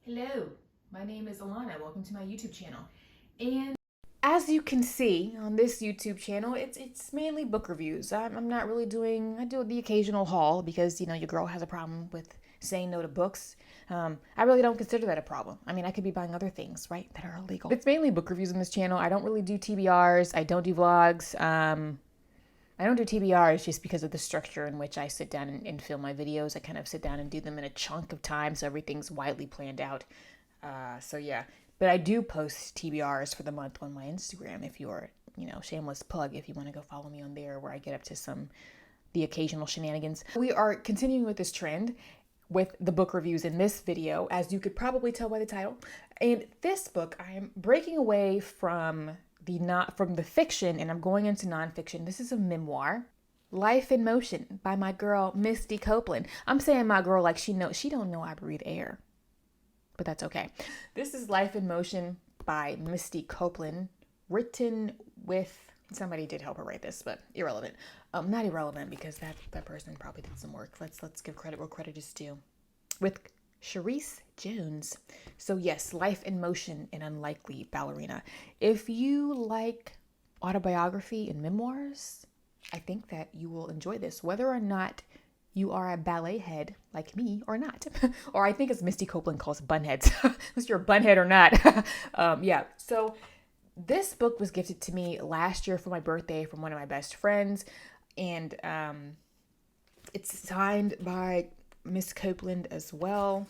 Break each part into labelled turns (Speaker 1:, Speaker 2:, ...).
Speaker 1: Hello, my name is Alana. Welcome to my YouTube channel. And as you can see on this YouTube channel, it's mainly book reviews. I'm not really I do the occasional haul because, your girl has a problem with saying no to books. I really don't consider that a problem. I mean, I could be buying other things, right, that are illegal. It's mainly book reviews on this channel. I don't really do TBRs. I don't do vlogs. I don't do TBRs just because of the structure in which I sit down and film my videos. I kind of sit down and do them in a chunk of time, so everything's widely planned out. So yeah, but I do post TBRs for the month on my Instagram. If you're, shameless plug, if you want to go follow me on there, where I get up to the occasional shenanigans. We are continuing with this trend with the book reviews in this video, as you could probably tell by the title. And this book, I am breaking away from the fiction, and I'm going into nonfiction. This is a memoir, Life in Motion, by my girl Misty Copeland. I'm saying my girl like she don't know I breathe air, but that's okay. This is Life in Motion by Misty Copeland, written with somebody did help her write this, but irrelevant. Not irrelevant because that person probably did some work. Let's give credit where credit is due. With Charisse Jones. So yes, Life in Motion, an unlikely ballerina. If you like autobiography and memoirs, I think that you will enjoy this, whether or not you are a ballet head like me or not. Or I think as Misty Copeland calls bunheads, unless you're a bunhead or not. Yeah, so this book was gifted to me last year for my birthday from one of my best friends, and it's signed by Miss Copeland as well.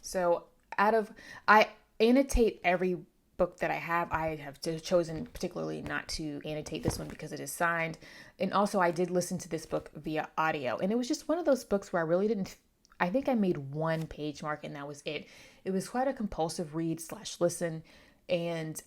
Speaker 1: So I annotate every book that I have chosen particularly not to annotate this one because it is signed. And also I did listen to this book via audio, and it was just one of those books where I think I made one page mark and that was it. It was quite a compulsive read / listen. And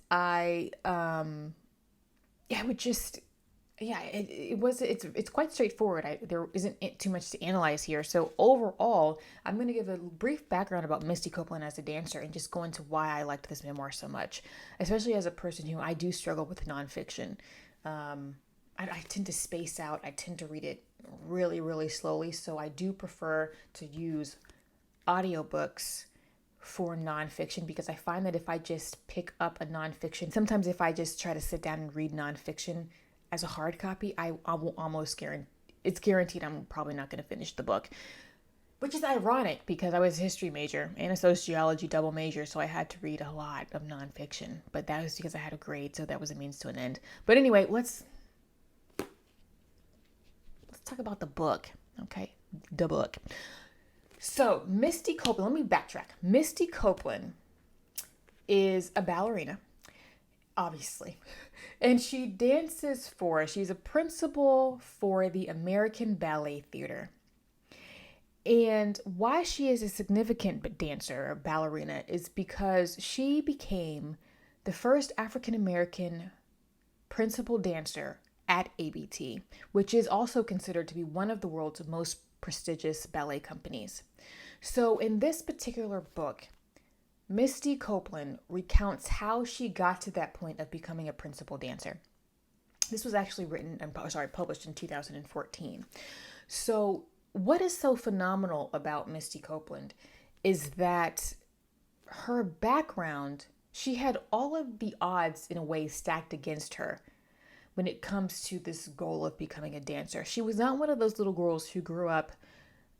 Speaker 1: it's quite straightforward. There isn't too much to analyze here. So overall, I'm going to give a brief background about Misty Copeland as a dancer and just go into why I liked this memoir so much, especially as a person who I do struggle with nonfiction. I tend to space out. I tend to read it really, really slowly. So I do prefer to use audiobooks for nonfiction because I find that if I just pick up a nonfiction, sometimes if I just try to sit down and read nonfiction as a hard copy, I will almost guaranteed I'm probably not going to finish the book, which is ironic because I was a history major and a sociology double major, so I had to read a lot of nonfiction, but that was because I had a grade, so that was a means to an end. But anyway, let's talk about the book, okay? The book. So Misty Copeland, let me backtrack. Misty Copeland is a ballerina, obviously, and she's a principal for the American Ballet Theater. And why she is a significant dancer or ballerina is because she became the first African-American principal dancer at ABT, which is also considered to be one of the world's most prestigious ballet companies. So in this particular book, Misty Copeland recounts how she got to that point of becoming a principal dancer. This was actually published in 2014. So what is so phenomenal about Misty Copeland is that her background, she had all of the odds in a way stacked against her when it comes to this goal of becoming a dancer. She was not one of those little girls who grew up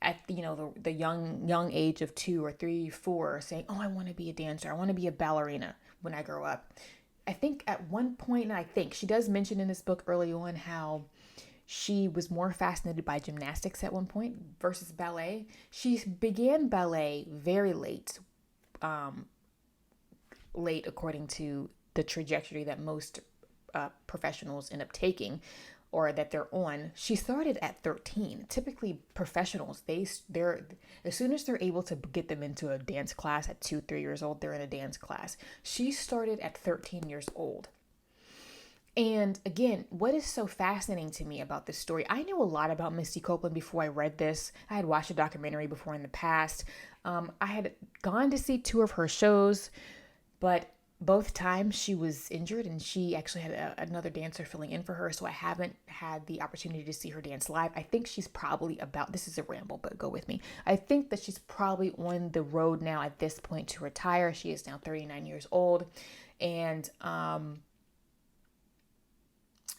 Speaker 1: at the young age of 2 or 3, 4, saying, "Oh, I want to be a dancer. I want to be a ballerina when I grow up." I think at one point, and I think she does mention in this book early on how she was more fascinated by gymnastics at one point versus ballet. She began ballet very late, according to the trajectory that most professionals end up taking, or that they're on. She started at 13. Typically professionals, they're as soon as they're able to get them into a dance class at 2, 3 years old, they're in a dance class. She started at 13 years old. And again, what is so fascinating to me about this story, I knew a lot about Misty Copeland before I read this. I had watched a documentary before in the past. I had gone to see 2 of her shows, but Both times she was injured, and she actually had another dancer filling in for her. So I haven't had the opportunity to see her dance live. I think she's probably this is a ramble, but go with me. I think that she's probably on the road now at this point to retire. She is now 39 years old. And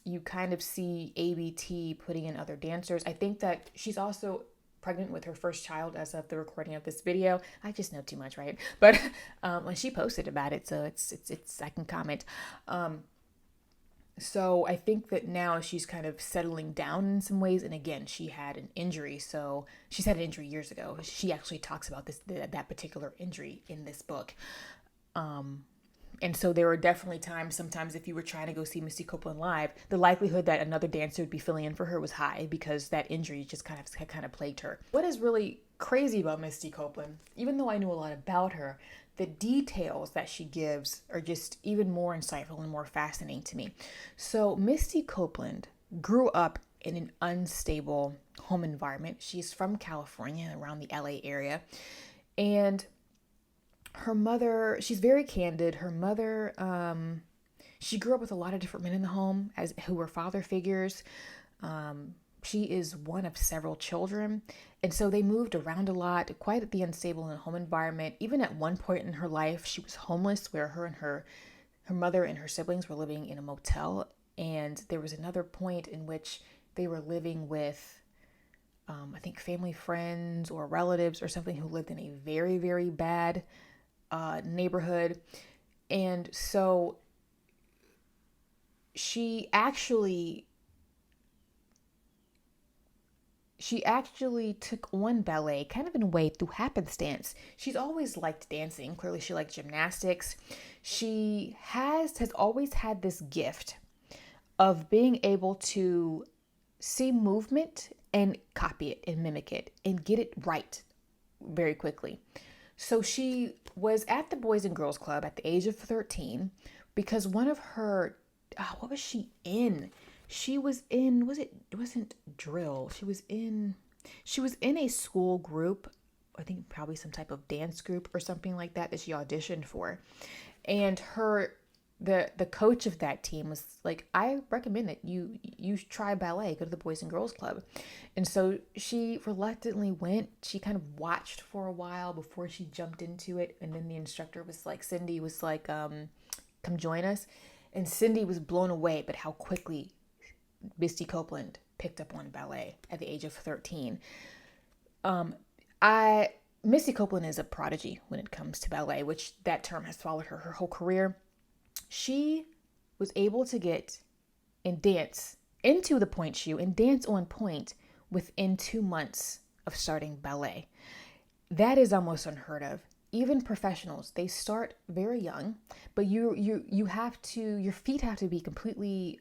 Speaker 1: you kind of see ABT putting in other dancers. I think that she's also pregnant with her first child as of the recording of this video. I just know too much, right? But when she posted about it, so it's I can comment. So I think that now she's kind of settling down in some ways. And again, she had an injury. So she's had an injury years ago. She actually talks about that particular injury in this book. And so there were definitely times, sometimes if you were trying to go see Misty Copeland live, the likelihood that another dancer would be filling in for her was high because that injury just kind of plagued her. What is really crazy about Misty Copeland, even though I knew a lot about her, the details that she gives are just even more insightful and more fascinating to me. So Misty Copeland grew up in an unstable home environment. She's from California, around the LA area. And her mother, she's very candid. Her mother, she grew up with a lot of different men in the home who were father figures. She is one of several children. And so they moved around a lot, quite at the unstable home environment. Even at one point in her life, she was homeless, where her mother and her siblings were living in a motel. And there was another point in which they were living with, I think, family friends or relatives or something who lived in a very, very bad neighborhood. And so she actually took on ballet kind of in a way through happenstance. She's always liked dancing. Clearly she liked gymnastics. She has always had this gift of being able to see movement and copy it and mimic it and get it right very quickly. So she was at the Boys and Girls Club at the age of 13 because one of her, what was she in? She was in, it wasn't drill. She was in a school group. I think probably some type of dance group or something like that she auditioned for. And the coach of that team was like, I recommend that you try ballet, go to the Boys and Girls Club. And so she reluctantly went. She kind of watched for a while before she jumped into it. And then the instructor was like, Cindy was like, come join us. And Cindy was blown away, but how quickly Misty Copeland picked up on ballet at the age of 13. Misty Copeland is a prodigy when it comes to ballet, which that term has followed her whole career. She was able to get and dance into the point shoe and dance on point within 2 months of starting ballet. That is almost unheard of. Even professionals, they start very young, but you have to, your feet have to be completely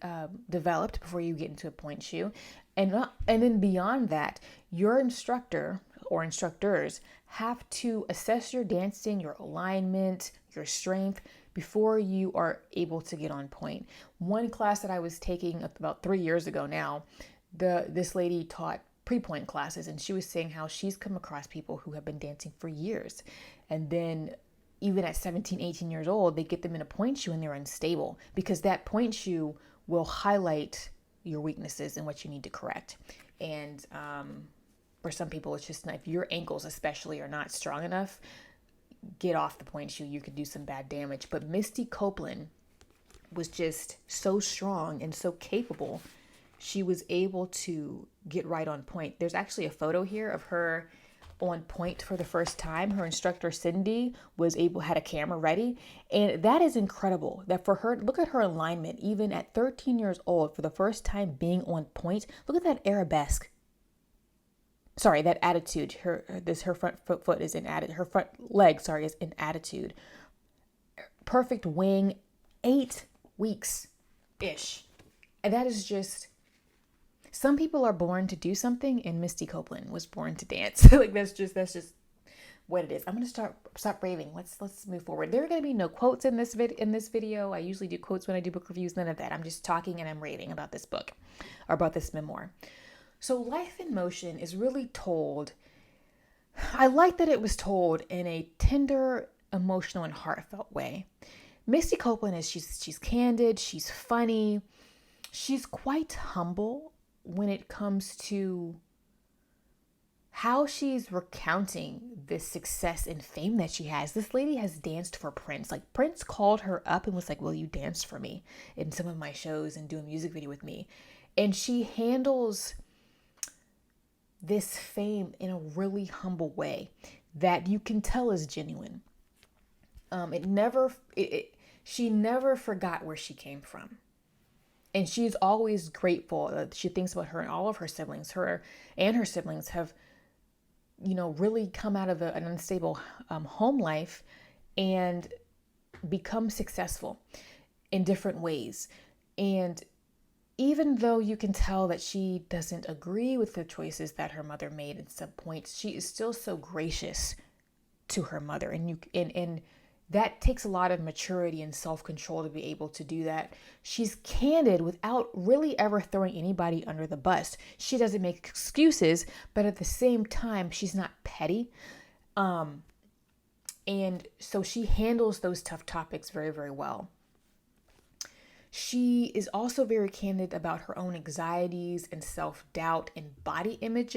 Speaker 1: developed before you get into a point shoe. And then beyond that, your instructor or instructors have to assess your dancing, your alignment, your strength before you are able to get on point. One class that I was taking about 3 years ago now, this lady taught pre-point classes, and she was saying how she's come across people who have been dancing for years. And then even at 17, 18 years old, they get them in a point shoe and they're unstable because that point shoe will highlight your weaknesses and what you need to correct. And for some people, it's just, if your ankles especially are not strong enough, get off the point shoe. You could do some bad damage. But Misty Copeland was just so strong and so capable. She was able to get right on point. There's actually a photo here of her on point for the first time. Her instructor Cindy had a camera ready, and that is incredible. That for her, look at her alignment, even at 13 years old, for the first time being on point. Look at that arabesque. Sorry, that attitude. Her front foot is in attitude. Her front leg, is in attitude. Perfect wing, 8 weeks ish, and that is just. Some people are born to do something, and Misty Copeland was born to dance. Like that's just what it is. I'm gonna stop raving. Let's move forward. There are gonna be no quotes in this video. I usually do quotes when I do book reviews. None of that. I'm just talking and I'm raving about this book or about this memoir. So Life in Motion is really told. I like that it was told in a tender, emotional, and heartfelt way. Misty Copeland is she's candid, she's funny, she's quite humble when it comes to how she's recounting this success and fame that she has. This lady has danced for Prince. Like, Prince called her up and was like, will you dance for me in some of my shows and do a music video with me? And she handles this fame in a really humble way that you can tell is genuine. She never forgot where she came from. And she's always grateful. She thinks about her and all of her siblings. Her siblings have, really come out of an unstable home life and become successful in different ways. And even though you can tell that she doesn't agree with the choices that her mother made at some points, she is still so gracious to her mother. And that takes a lot of maturity and self-control to be able to do that. She's candid without really ever throwing anybody under the bus. She doesn't make excuses, but at the same time, she's not petty. And so she handles those tough topics very, very well. She is also very candid about her own anxieties and self-doubt and body image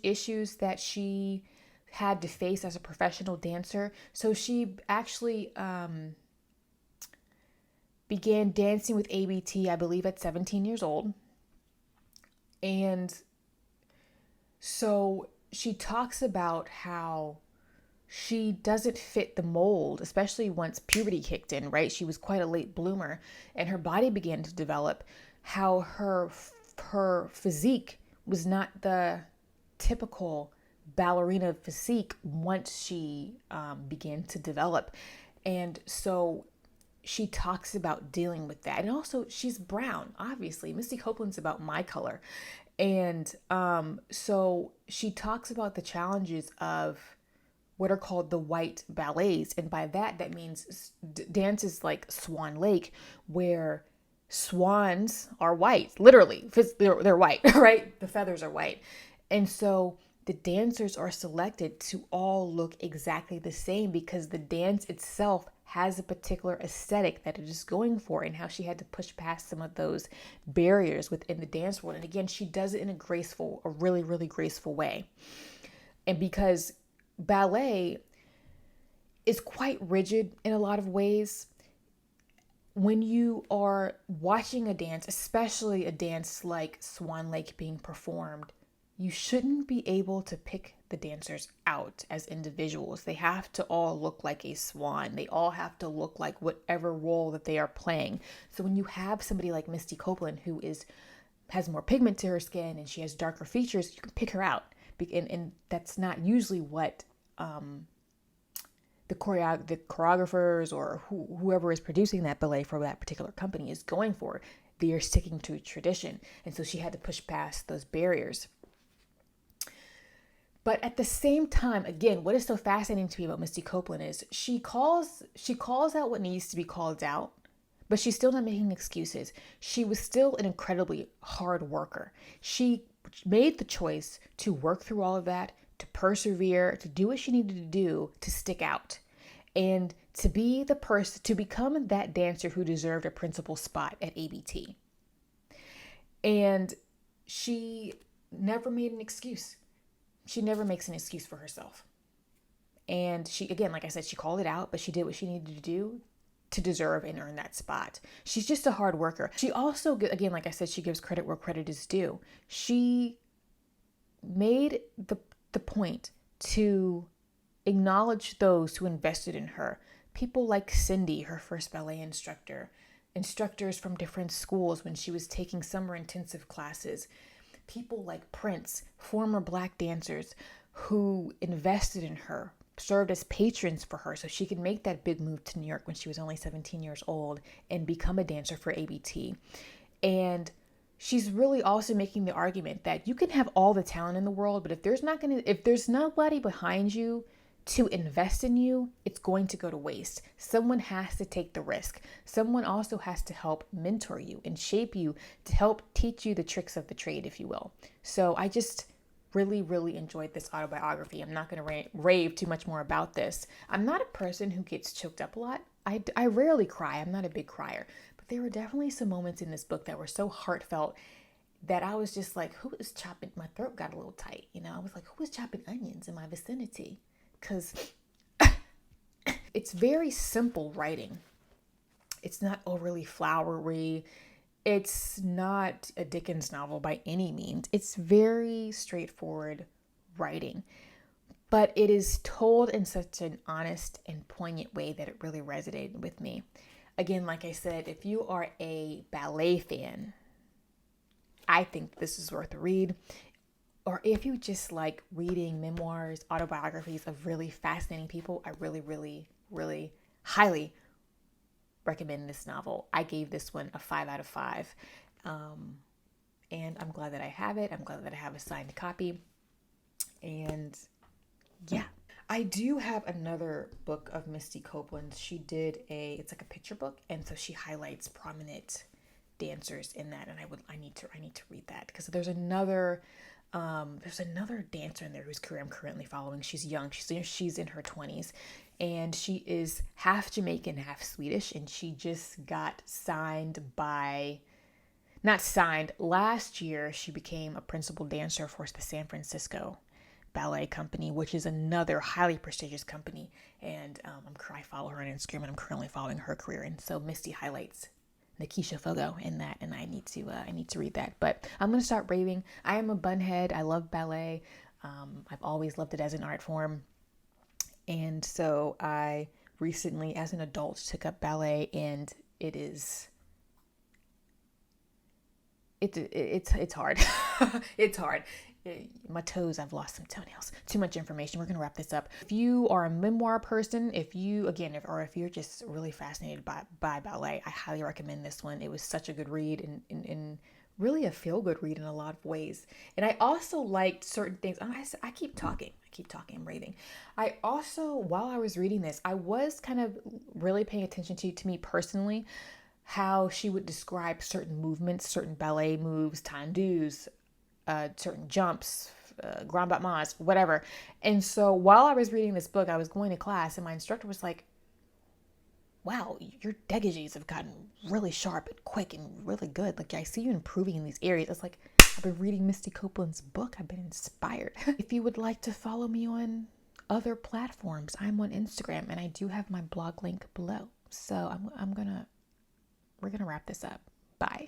Speaker 1: issues that she had to face as a professional dancer. So she actually began dancing with ABT, I believe, at 17 years old. And so she talks about how she doesn't fit the mold, especially once puberty kicked in, right? She was quite a late bloomer and her body began to develop, how her physique was not the typical ballerina physique once she began to develop. And so she talks about dealing with that. And also, she's brown, obviously. Misty Copeland's about my color. And so she talks about the challenges of what are called the white ballets. And by that means dances like Swan Lake, where swans are white, literally. They're white, right? The feathers are white. And so the dancers are selected to all look exactly the same because the dance itself has a particular aesthetic that it is going for, and how she had to push past some of those barriers within the dance world. And again, she does it in a really, really graceful way. And because ballet is quite rigid in a lot of ways, when you are watching a dance, especially a dance like Swan Lake being performed, you shouldn't be able to pick the dancers out as individuals. They have to all look like a swan. They all have to look like whatever role that they are playing. So when you have somebody like Misty Copeland, who has more pigment to her skin and she has darker features, you can pick her out. And that's not usually what the choreographers or whoever is producing that ballet for that particular company is going for. They are sticking to tradition. And so she had to push past those barriers. But at the same time, again, what is so fascinating to me about Misty Copeland is she calls out what needs to be called out, but she's still not making excuses. She was still an incredibly hard worker. She made the choice to work through all of that, to persevere, to do what she needed to do to stick out, and to be the person, to become that dancer who deserved a principal spot at ABT. And she never made an excuse. She never makes an excuse for herself. And she, again, like I said, she called it out, but she did what she needed to do to deserve and earn that spot. She's just a hard worker. She also, again, like I said, she gives credit where credit is due. She made the point to acknowledge those who invested in her. People like Cindy, her first ballet instructor, instructors from different schools when she was taking summer intensive classes. People like Prince, former Black dancers who invested in her, served as patrons for her so she could make that big move to New York when she was only 17 years old and become a dancer for ABT. And she's really also making the argument that you can have all the talent in the world, but if there's nobody behind you to invest in you, it's going to go to waste. Someone has to take the risk. Someone also has to help mentor you and shape you to help teach you the tricks of the trade, if you will. So I just really enjoyed this autobiography. I'm not going to rave too much more about this. I'm not a person who gets choked up a lot. I rarely cry. I'm not a big crier. But there were definitely some moments in this book that were so heartfelt that I was just like, who is chopping? My throat got a little tight. I was like, who is chopping onions in my vicinity? Because it's very simple writing. It's not overly flowery. It's not a Dickens novel by any means. It's very straightforward writing, but it is told in such an honest and poignant way that it really resonated with me. Again, like I said, if you are a ballet fan, I think this is worth a read. Or if you just like reading memoirs, autobiographies of really fascinating people, I really highly recommend this novel. I gave this one a 5 out of 5. And I'm glad that I have it. I'm glad that I have a signed copy. And yeah. I do have another book of Misty Copeland. She did it's like a picture book, and so she highlights prominent dancers in that, and I need to read that, because there's another dancer in there whose career I'm currently following. She's young. She's in her 20s, and she is half Jamaican, half Swedish, and she just got last year she became a principal dancer for the San Francisco Ballet Company, which is another highly prestigious company. And I follow her on Instagram, and I'm currently following her career. And so Misty highlights Nikisha Fogo in that, and I need to read that. But I'm gonna start raving. I am a bunhead. I love ballet. I've always loved it as an art form, and so I recently, as an adult, took up ballet, and it's hard. It's hard. My toes, I've lost some toenails. Too much information. We're going to wrap this up. If you are a memoir person, if you're just really fascinated by ballet, I highly recommend this one. It was such a good read, and really a feel-good read in a lot of ways. And I also liked certain things. I keep talking. I'm raving. I also, while I was reading this, I was kind of really paying attention to me personally, how she would describe certain movements, certain ballet moves, tendus, certain jumps, grand battements, whatever. And so while I was reading this book, I was going to class, and my instructor was like, wow, your dégagés have gotten really sharp and quick and really good. Like, I see you improving in these areas. It's like, I've been reading Misty Copeland's book. I've been inspired. If you would like to follow me on other platforms, I'm on Instagram, and I do have my blog link below. So we're gonna wrap this up. Bye.